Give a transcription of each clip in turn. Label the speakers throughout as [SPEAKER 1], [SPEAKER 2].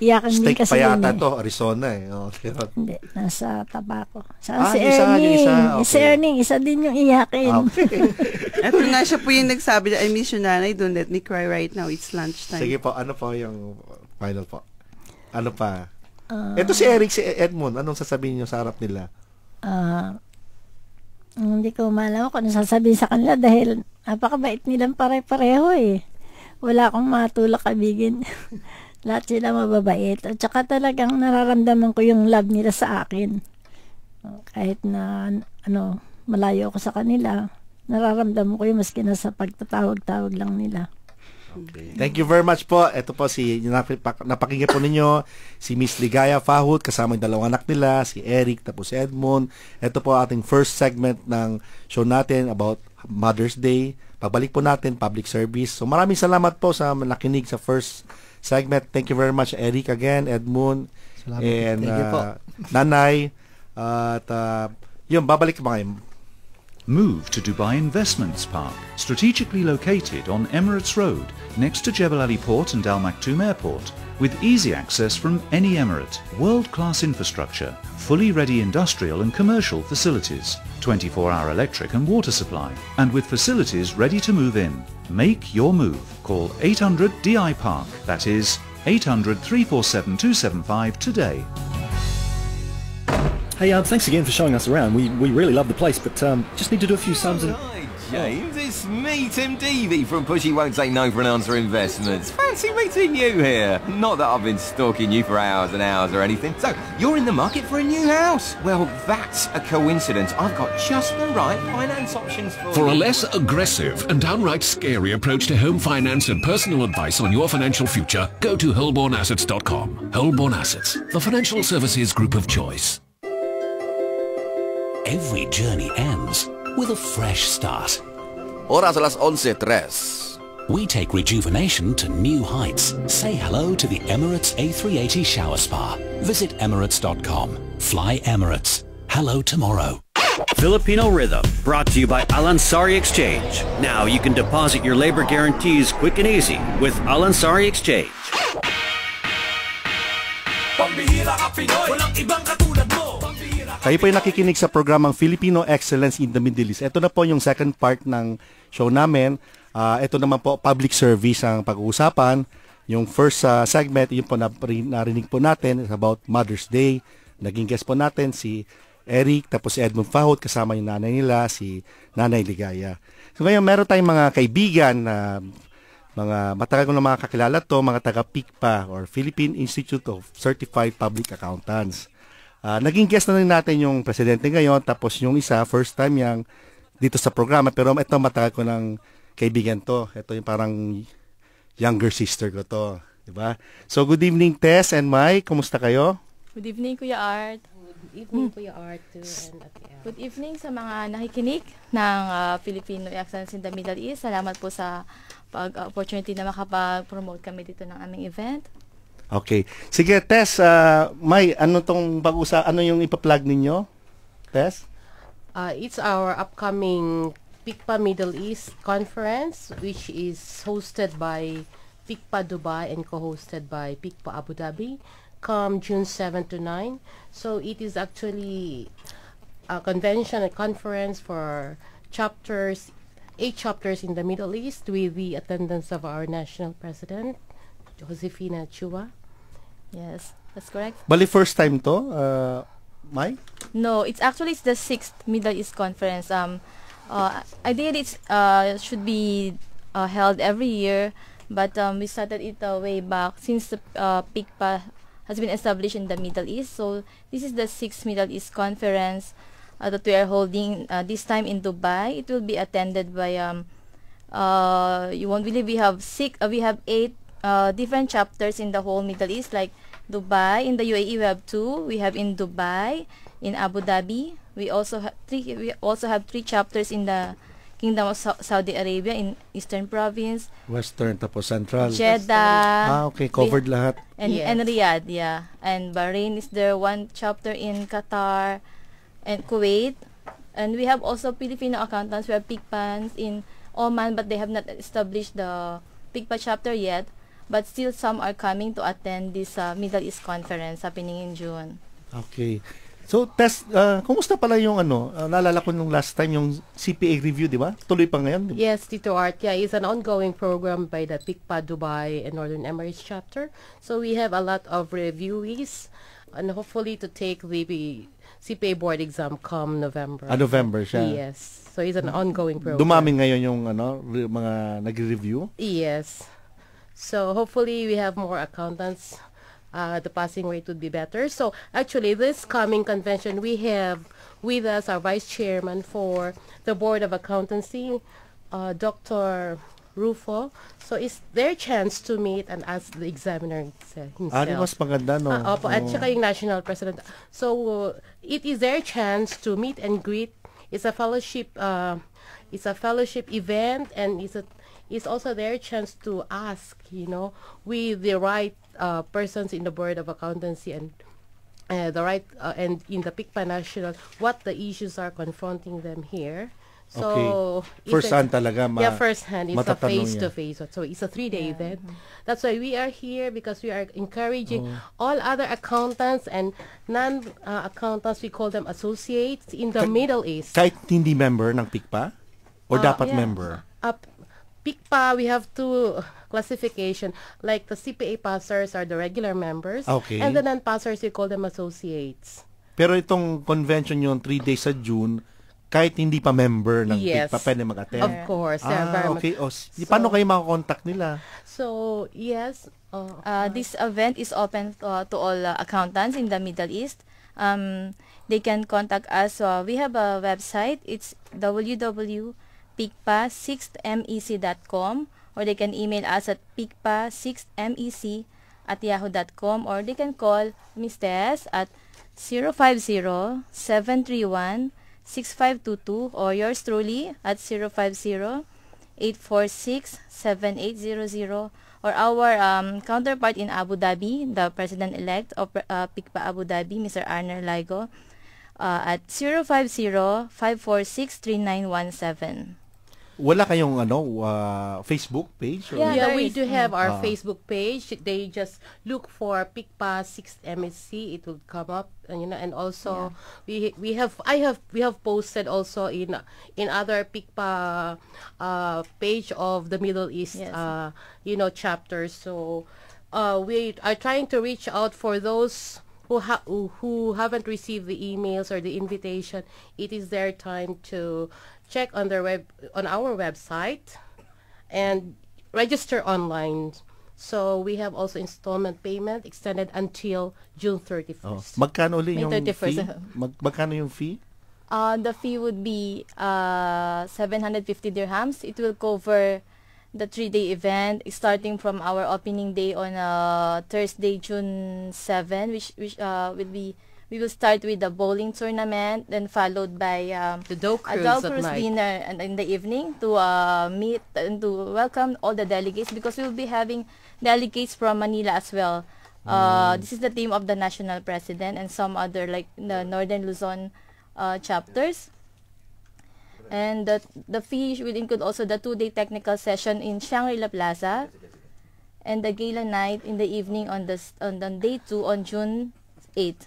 [SPEAKER 1] iyakan din
[SPEAKER 2] Steak
[SPEAKER 1] kasi
[SPEAKER 2] pa
[SPEAKER 1] yun
[SPEAKER 2] yata
[SPEAKER 1] eh.
[SPEAKER 2] to, Arizona eh. Oh,
[SPEAKER 1] Hindi, nasa Tabaco. Saan si
[SPEAKER 2] isa,
[SPEAKER 1] Erning?
[SPEAKER 2] yung isa, okay.
[SPEAKER 1] Si Erning, isa din yung iyakin.
[SPEAKER 2] Okay.
[SPEAKER 3] Eto nga siya po yung nagsabi na I miss you, nanay, don't let me cry right now, it's lunchtime.
[SPEAKER 2] Sige po, ano po yung final po? Ano pa? Ito si Eric, si Edmund, anong sasabihin niyo sa harap nila?
[SPEAKER 1] Hindi ko malaman kung ano sasabihin sa kanila dahil napakabait nilang pare-pareho eh. Wala akong matulak kabigin. Lahat sila mababait. At saka talagang nararamdaman ko yung love nila sa akin. Kahit na malayo ako sa kanila, nararamdaman ko yung maski na sa pagtatawag-tawag lang nila.
[SPEAKER 2] Okay. Thank you very much po. Ito po napakinggan po ninyo si Miss Ligaya Fahut kasama yung dalawang anak nila, si Eric tapos si Edmund. Ito po ating first segment ng show natin about Mother's Day. Pagbalik po natin, public service. So maraming salamat po sa nakinig sa first segment. Thank you very much Eric again, Edmund.
[SPEAKER 4] Salamat.
[SPEAKER 2] And
[SPEAKER 4] Thank you po.
[SPEAKER 2] Nanay. At yun, babalik ba ngayon?
[SPEAKER 5] Move to Dubai Investments Park, strategically located on Emirates Road, next to Jebel Ali Port and Al Maktoum Airport, with easy access from any Emirate, world-class infrastructure, fully ready industrial and commercial facilities, 24-hour electric and water supply, and with facilities ready to move in. Make your move. Call 800 DI Park, that is 800 347 275 today.
[SPEAKER 4] Hey, thanks again for showing us around. We really love the place, but just need to do a few sums and...
[SPEAKER 6] Hi, James. It's me, Tim Deavy from Pushy Won't Say No for an Answer Investments. Fancy meeting you here. Not that I've been stalking you for hours and hours or anything. So, you're in the market for a new house? Well, that's a coincidence. I've got just the right finance options for you.
[SPEAKER 7] For a less aggressive and downright scary approach to home finance and personal advice on your financial future, go to holbornassets.com. Holborn Assets, the financial services group of choice.
[SPEAKER 8] Every journey ends with a fresh start.
[SPEAKER 9] Oras alas 11:03.
[SPEAKER 8] We take rejuvenation to new heights. Say hello to the Emirates A380 Shower Spa. Visit Emirates.com. Fly Emirates. Hello tomorrow.
[SPEAKER 10] Filipino Rhythm, brought to you by Al Ansari Exchange. Now you can deposit your labor guarantees quick and easy with Al Ansari Exchange.
[SPEAKER 11] Pambihira ka Pinoy, walang ibang katulad mo.
[SPEAKER 2] Kayo po yung nakikinig sa programang Filipino Excellence in the Middle East. Ito na po yung second part ng show namin. Ito naman po, public service ang pag-uusapan. Yung first segment, yun po narinig po natin about Mother's Day. Naging guest po natin si Eric, tapos si Edmund Fahut, kasama yung nanay nila, si Nanay Ligaya. So ngayon, meron tayong mga kaibigan na mga matagal ko na mga kakilala to, mga taga-PICPA or Philippine Institute of Certified Public Accountants. Naging guest na rin natin yung presidente ngayon, tapos yung isa, first time yang dito sa programa, pero ito matagal ko ng kaibigan to. Ito yung parang younger sister ko to. Diba? So, good evening, Tess and Mike. Kumusta kayo?
[SPEAKER 12] Good evening, Kuya Art.
[SPEAKER 13] Good evening, Kuya Art. And
[SPEAKER 12] good evening sa mga nakikinig ng Filipino Excellence in the Middle East. Salamat po sa opportunity na makapag-promote kami dito ng aming event.
[SPEAKER 2] Okay. Sige, Tess, May, ano yung ipa-plug ninyo? Tess?
[SPEAKER 13] It's our upcoming PICPA Middle East Conference, which is hosted by PICPA Dubai and co-hosted by PICPA Abu Dhabi, come June 7 to 9. So it is actually a convention, a conference for 8 chapters in the Middle East with the attendance of our national president, Josefina Chua.
[SPEAKER 12] Yes, that's correct.
[SPEAKER 2] Bali, first time to, Mai?
[SPEAKER 12] No, it's the 6th Middle East Conference. Ideally, it should be held every year, but we started it way back since the PICPA has been established in the Middle East. So this is the 6th Middle East Conference that we are holding this time in Dubai. It will be attended by you won't believe we have 8 different chapters in the whole Middle East, like Dubai. In the UAE we have 2. We have in Dubai, in Abu Dhabi. We also have 3 chapters in the Kingdom of Saudi Arabia, in Eastern Province,
[SPEAKER 2] Western, tapos Central,
[SPEAKER 12] Jeddah.
[SPEAKER 2] Okay, covered lahat.
[SPEAKER 12] And
[SPEAKER 13] Yes.
[SPEAKER 12] and Riyadh, yeah. And Bahrain is there, 1 chapter in Qatar and Kuwait. And we have also Filipino accountants. We have PICPANs in Oman, but they have not established the PICPA chapter yet. but still some are coming to attend this Middle East conference happening in June.
[SPEAKER 2] Okay. So, kumusta pala yung naalala ko nung last time yung CPA review, di ba? Tuloy pa ngayon?
[SPEAKER 13] Yes, Tito Art. Yeah, it's an ongoing program by the PICPA Dubai and Northern Emirates chapter. So we have a lot of reviewees and hopefully to take the CPA board exam come November.
[SPEAKER 2] November siya.
[SPEAKER 13] Yes. So it's an ongoing program.
[SPEAKER 2] Dumami ngayon yung mga nagre-review?
[SPEAKER 13] Yes. So hopefully we have more accountants. The passing rate would be better. So actually, this coming convention, we have with us our Vice Chairman for the Board of Accountancy, Dr. Rufo. So it's their chance to meet and ask the examiner himself.
[SPEAKER 2] Mas maganda, no?
[SPEAKER 13] Opo, at saka yung National President. So it is their chance to meet and greet. It's a fellowship. It's a fellowship event, and it's also their chance to ask, with the right persons in the Board of Accountancy and the right and in the PICPA National, what the issues are confronting them here. So
[SPEAKER 2] okay. First hand talaga.
[SPEAKER 13] First hand. It's a face-to-face. So it's a 3-day event. That's why we are here, because we are encouraging all other accountants and non-accountants, we call them associates, in the Middle East.
[SPEAKER 2] Kahit hindi member ng PICPA? Or dapat member?
[SPEAKER 13] PICPA, we have two classification. Like the CPA passers are the regular members.
[SPEAKER 2] Okay.
[SPEAKER 13] And the non-passers, we call them associates.
[SPEAKER 2] Pero itong convention yung 3 days sa June, kahit hindi pa member ng PICPA, pwede mag-attend?
[SPEAKER 13] Of course.
[SPEAKER 2] Okay. Paano kayo makakontakt nila?
[SPEAKER 13] So, yes.
[SPEAKER 12] This event is open to all accountants in the Middle East. They can contact us. We have a website. It's www.picpa6mec.com, or they can email us at picpa6mec@yahoo.com, or they can call Ms. Tess at 050-731-6522, or yours truly at 050-846-7800, or our counterpart in Abu Dhabi, the President-elect of PICPA Abu Dhabi, Mr. Arner Ligo, at 050-546-3917.
[SPEAKER 2] Wala kayong Facebook page? Or?
[SPEAKER 13] Yeah, we do have our Facebook page. They just look for PICPA 6th MSC. It will come up, and also we have posted also in other PICPA page of the Middle East chapters. So we are trying to reach out for those who haven't received the emails or the invitation. It is their time to check on our website and register online. So we have also installment payment extended until June 31st.
[SPEAKER 2] Magkano ulit yung fee? Magkano yung fee?
[SPEAKER 12] The fee would be 750 dirhams. It will cover the 3-day event, starting from our opening day on Thursday, June 7, which will be. We will start with the bowling tournament, then followed by
[SPEAKER 13] the Dough Cruise
[SPEAKER 12] dinner and in the evening to meet and to welcome all the delegates, because we will be having delegates from Manila as well. This is the team of the National President and some other, like the Northern Luzon chapters. And the fee will include also the 2-day technical session in Shangri-La Plaza and the gala night in the evening on day 2 on June 8.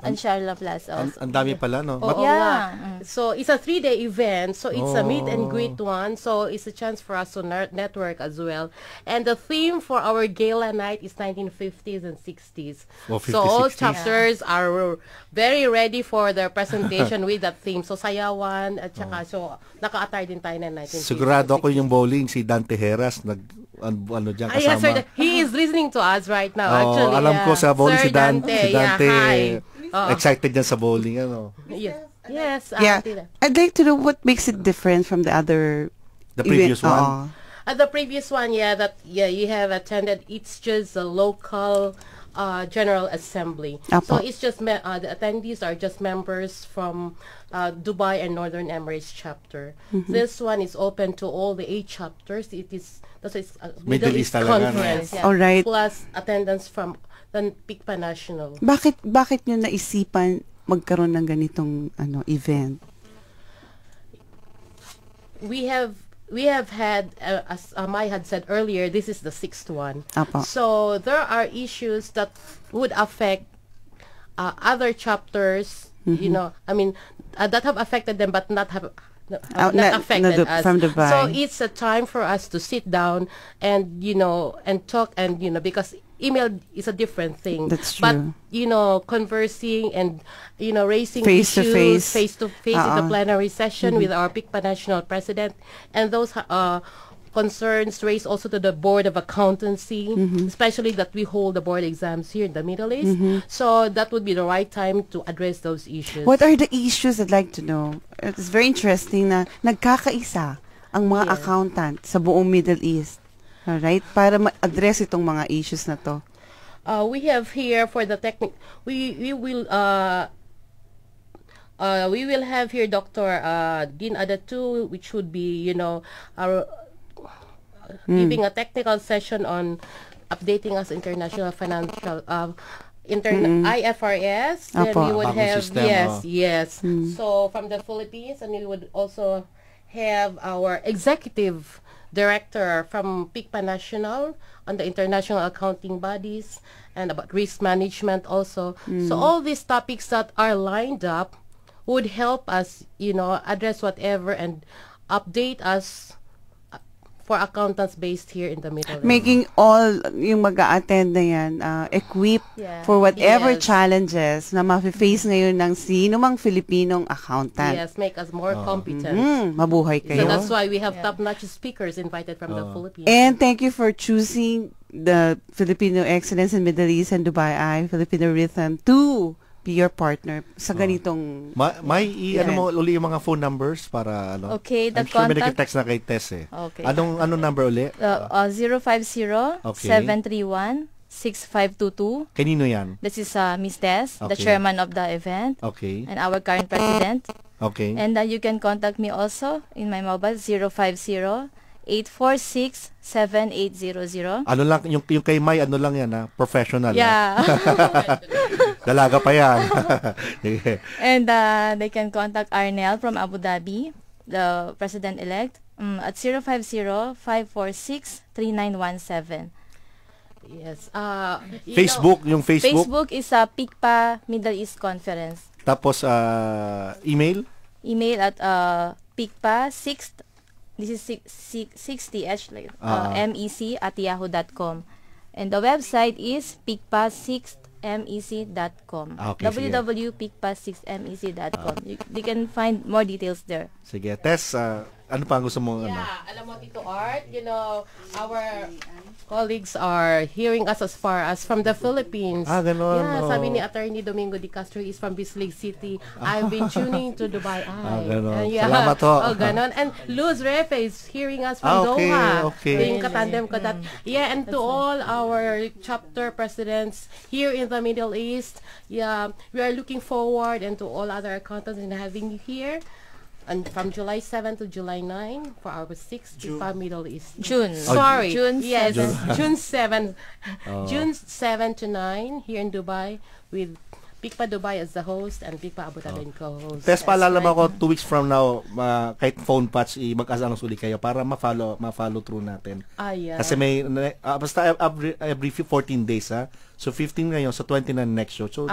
[SPEAKER 12] And Shangri-La Plaza also.
[SPEAKER 2] Ang dami pala, no?
[SPEAKER 13] So it's a 3-day event. So it's a meet and greet one. So it's a chance for us to network as well. And the theme for our gala night is 1950s and 60s. So all chapters are very ready for their presentation with that theme. So sayawan at saka so naka-attire din tayo ng 1950s.
[SPEAKER 2] Sigurado ako yung bowling si Dante Heras diyan kasama.
[SPEAKER 13] Yes, sir. He is listening to us right now, actually.
[SPEAKER 2] Alam ko sa bowling
[SPEAKER 13] Sir
[SPEAKER 2] si Dante.
[SPEAKER 13] Hi.
[SPEAKER 2] Excited yan sa bowling,
[SPEAKER 13] Yes.
[SPEAKER 3] I'd like to know what makes it different from the
[SPEAKER 2] previous one.
[SPEAKER 13] The previous one, you have attended. It's just a local General Assembly. So it's just the attendees are just members from Dubai and Northern Emirates chapter. This one is open to all the 8 chapters. It's Middle East Conference.
[SPEAKER 3] All right.
[SPEAKER 13] Plus attendance from the PICPA National.
[SPEAKER 3] Bakit nyo naisipan magkaroon ng ganitong event?
[SPEAKER 13] We have we have had, as Mai had said earlier, this is the 6th one.
[SPEAKER 3] Apo.
[SPEAKER 13] So there are issues that would affect other chapters, you know, I mean, that have affected them but not have not affected us.
[SPEAKER 3] From Dubai.
[SPEAKER 13] So it's a time for us to sit down and, you know, and talk, and, you know, because email is a different thing.
[SPEAKER 3] That's true.
[SPEAKER 13] But, you know, conversing and, you know, raising
[SPEAKER 3] Face to
[SPEAKER 13] issues
[SPEAKER 3] face.
[SPEAKER 13] face to face in the plenary session with our PICPA national president, and those concerns raised also to the Board of Accountancy, especially that we hold the board exams here in the Middle East. So that would be the right time to address those issues.
[SPEAKER 3] What are the issues I'd like to know? It's very interesting na nagkakaisa ang mga accountant sa buong Middle East. Alright? Para ma-address itong mga issues na to.
[SPEAKER 13] We have here for the technique, we will have here Dr. Dean Adatu, which would be, you know, our giving a technical session on updating us international financial IFRS. Then we would have So from the Philippines, and we would also have our executive director from PICPA National on the international accounting bodies and about risk management also. So all these topics that are lined up would help us, you know, address whatever and update us for accountants based here in the Middle East.
[SPEAKER 3] Making all yung mag-a-attend na yan equipped for whatever challenges na ma-face ngayon ng sino mang Filipinong accountant.
[SPEAKER 13] Yes, make us more competent.
[SPEAKER 3] Mabuhay kayo.
[SPEAKER 13] So that's why we have top-notch speakers invited from the Philippines.
[SPEAKER 3] And thank you for choosing the Filipino Excellence in Middle East and Dubai Eye, Filipino Rhythm to be your partner sa ganitong
[SPEAKER 2] ano mo uli yung mga phone numbers para ano.
[SPEAKER 12] Okay, the
[SPEAKER 2] I'm sure may
[SPEAKER 12] contact.
[SPEAKER 2] nag-text na kay Tess eh.
[SPEAKER 12] Okay.
[SPEAKER 2] Anong number uli?
[SPEAKER 12] 050-731-6522.
[SPEAKER 2] Kanino yan?
[SPEAKER 12] This is Miss Tess, the
[SPEAKER 2] Okay.
[SPEAKER 12] chairman of the event.
[SPEAKER 2] Okay.
[SPEAKER 12] And our current president.
[SPEAKER 2] Okay.
[SPEAKER 12] And you can contact me also in my mobile 050-846-7800.
[SPEAKER 2] Ano lang yung kay May ano lang yan professional.
[SPEAKER 12] Yeah.
[SPEAKER 2] Dalaga pa yan.
[SPEAKER 12] And they can contact Arnel from Abu Dhabi, the president-elect, at 050-546-3917.
[SPEAKER 13] Yes.
[SPEAKER 2] Facebook, yung Facebook.
[SPEAKER 12] Facebook is PICPA Middle East Conference.
[SPEAKER 2] Tapos email?
[SPEAKER 12] Email at PICPA6, this is 60h, like, mec@yahoo.com. And the website is PICPA6mec.com.
[SPEAKER 2] Okay,
[SPEAKER 12] www.picpa6mec.com. You can find more details there.
[SPEAKER 2] Sige, Tess, ano pa ang gusto mo?
[SPEAKER 13] Alam mo, Tito Art, you know, our colleagues are hearing us as far as from the Philippines.
[SPEAKER 2] Ganon.
[SPEAKER 13] Yeah, sabi ni Attorney Domingo Di Castro is from Bislig City. I've been tuning to Dubai Eye.
[SPEAKER 2] Ganon. Salamat ho.
[SPEAKER 13] Ganon. And Luz Refe is hearing us from Doha.
[SPEAKER 2] Okay.
[SPEAKER 13] Yung katandem ko that. Yeah, and to all our chapter presidents here in the Middle East, yeah, we are looking forward, and to all other accountants in having you here. And from July 7 to July 9 for our 6th PICPA Middle East.
[SPEAKER 12] June.
[SPEAKER 13] Sorry.
[SPEAKER 12] June 7.
[SPEAKER 13] Yes, June 7. June 7 to 9 here in Dubai with PICPA Dubai as the host and PICPA Abu Dhabi co-host.
[SPEAKER 2] Tess, paalala mo ako 2 weeks from now, kahit phone patch, mag-asanong suli kayo para ma-follow through natin.
[SPEAKER 13] Yeah.
[SPEAKER 2] Kasi may, basta every 14 days So 15 ngayon, so 20 na next show. So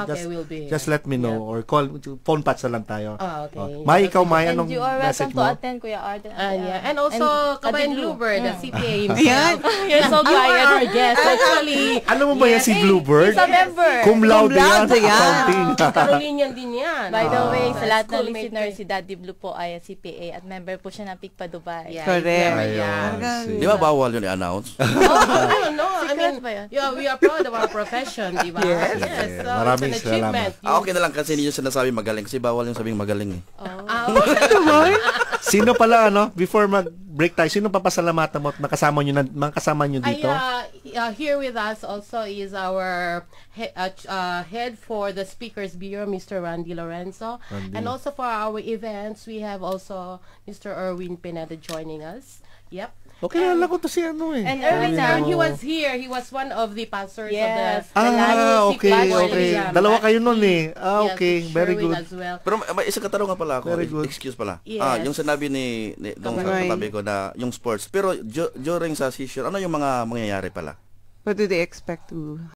[SPEAKER 2] just let me know or call, phone patch na lang tayo.
[SPEAKER 13] Okay.
[SPEAKER 2] May, ikaw, May, anong
[SPEAKER 12] you are
[SPEAKER 2] message
[SPEAKER 12] welcome to
[SPEAKER 2] mo?
[SPEAKER 12] attend, Kuya Art.
[SPEAKER 13] And also, Kabayan Bluebird, the CPA
[SPEAKER 3] Ayan.
[SPEAKER 12] You're so
[SPEAKER 13] You are
[SPEAKER 12] quiet.
[SPEAKER 13] our guest, actually.
[SPEAKER 2] Ano mo ba yan si Bluebird?
[SPEAKER 12] He's a member.
[SPEAKER 2] Cum laude yan. Accounting.
[SPEAKER 13] Carolinian din yan.
[SPEAKER 12] By the way, sa lahat ng
[SPEAKER 13] Schoolmate
[SPEAKER 12] listeners, si Daddy Blue po ay CPA at member po siya ng PICPA Dubai.
[SPEAKER 13] Yeah,
[SPEAKER 3] Correct.
[SPEAKER 9] Di ba bawal yun i-announce?
[SPEAKER 13] I don't know. I mean, we are proud of our profession, di ba? Yes. So
[SPEAKER 2] Maraming
[SPEAKER 13] it's an achievement.
[SPEAKER 9] Okay na lang kasi hindi nyo sinasabi magaling kasi bawal yung sabing magaling eh.
[SPEAKER 2] Sino pala, before mag-break tayo, sino papasalamatan mo at makasama nyo dito?
[SPEAKER 13] Here with us also is our head for the Speakers Bureau, Mr. Randy Lorenzo. And also for our events, we have also Mr. Erwin Pineda joining us. Yep.
[SPEAKER 2] Okay, kilala ko to si ano eh.
[SPEAKER 13] And Erwin he was here. He was one of the pastors
[SPEAKER 12] Yes.
[SPEAKER 13] of the last
[SPEAKER 2] okay. Dalawa kayo nun eh.
[SPEAKER 13] Yes,
[SPEAKER 2] Okay. Very
[SPEAKER 13] Sherwin
[SPEAKER 2] good.
[SPEAKER 13] as well.
[SPEAKER 9] Pero may isang katanungan pala ako.
[SPEAKER 2] Very good.
[SPEAKER 9] Excuse pala.
[SPEAKER 13] Yes.
[SPEAKER 9] Yung sinabi ni nung
[SPEAKER 3] Right.
[SPEAKER 9] katabi ko na yung sports. Pero during sa seizure, ano yung mga mangyayari pala?
[SPEAKER 3] What do they expect to